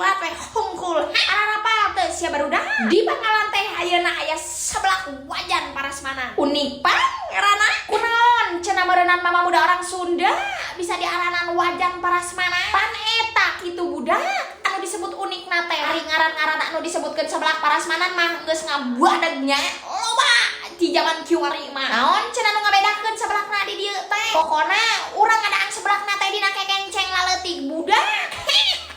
kilat teh hungkul. Ararapa teh sia barudak. Di Pangkalan teh ayeuna aya seblak wajan parasmanan. Unik pangrana kunaon cenah meureunana mama muda orang Sunda bisa diaranan wajan parasmanan. Pan eta kitu budak anu disebut unik nate. Ari ngaran-ngaran anu disebutkeun seblak parasmanan mah geus ngabuadegnya loba di zaman kiwari mah. Naon cenah nu ngabedakeun seblakna di dieu teh? Pokona urang ngadaan seblakna teh dina kekenceng laleutik budak.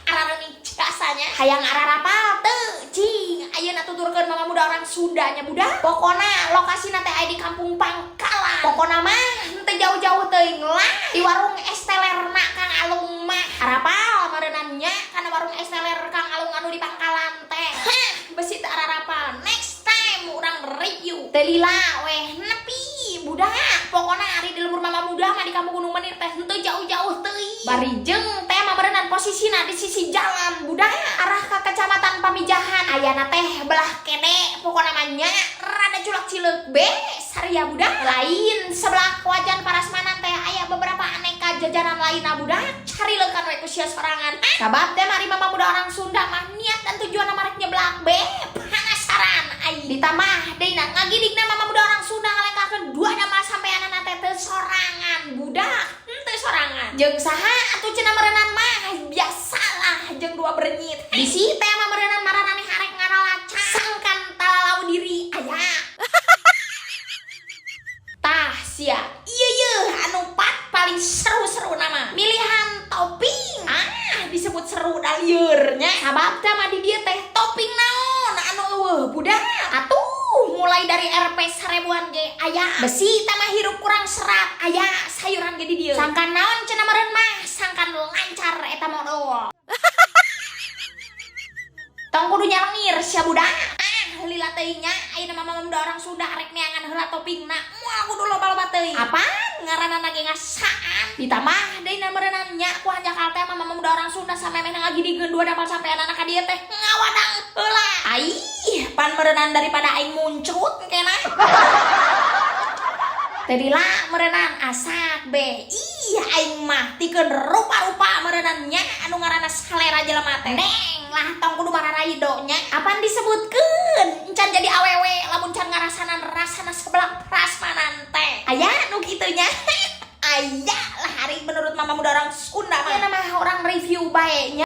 Arareunik jasanya. Hayang ararapa teu cing ayeuna tuturkeun mama muda orang Sundanya budak. Pokona lokasina teh aya di Kampung Pangkalan. Pokona mah teu jauh-jauh teuing lah di warung es telerna Kang Alung mah. Arapal meureunannya kana warung es teler Kang Alung anu di Pangkalan teh. Besi teu ararapa. Next time urang review. Teu lila weh nepi budak. Pokona ari di lembur mama muda mah di Kampung Gunung Menir teh teu jauh-jauh teuing. Barijeng teh mah meureunana posisina di sisi jalan budak arah ka Kecamatan Pamijahan. Ayana teh belah kene pokona mah nya rada culak cileuk be saria budak. Lain sebelah wajan parasmanan teh aya beberapa aneka jajanan lainna budak. Carileukan we ku sia sorangan. Sabab teh mari mama muda orang Sunda mah niat dan tujuan marek nyeblak be penasaran ai. Ditambah deuna ngagidigna mama muda orang Sunda ngalengkakeun dua nama sampeanana teh teu sorangan budak. Teu sorangan. Jeung saha atuh cenah meureunana mah biasalah jeung dua berenyit. Bisi teh mah meureunana marana harek ngaralaca sangkan talalau diri aya. Tah sia. Ieu anu paling seru-seru nama. Milihan topping. Disebut seru da lieur nya. Sabab teh mah di dieu teh topping naon anu eueuh budak. Atuh mulai dari Rp 1000-an ge aya. Besi teh mah hirup kurang serat aya sayuran ge di dieu. Sangkan naon cenah meureun mah sangkan lancar eta modal. Tong kudu nyalengir sia budak. Lila teuing nya ayeuna mama muda orang Sunda rek neangan heula toppingna moal kudu loba-loba teuing. Apaan ngaranna ge ngasaan. Ditambah deuna meureunana nya ku hanjakal teh mama muda orang Sunda samemehna ngagidigkeun dua dapal sampeanana ka dieu teh ngawadang heula. Aih pan meureunana daripada aing muncut kenah. Teh lila meureunana asak be. Ih aing mah tikeun rupa-rupa meureunana nya anu ngaranna salera jelema teh. Deng lah tong kudu mararaido nya. Apaan disebutkeun? Encan jadi awewe lamun can ngarasanan rasana seblak prasmanan teh. Aya nu kitu nya. Aya lah hari menurut mama muda orang Sunda mah. Ieu mah orang review bae nya.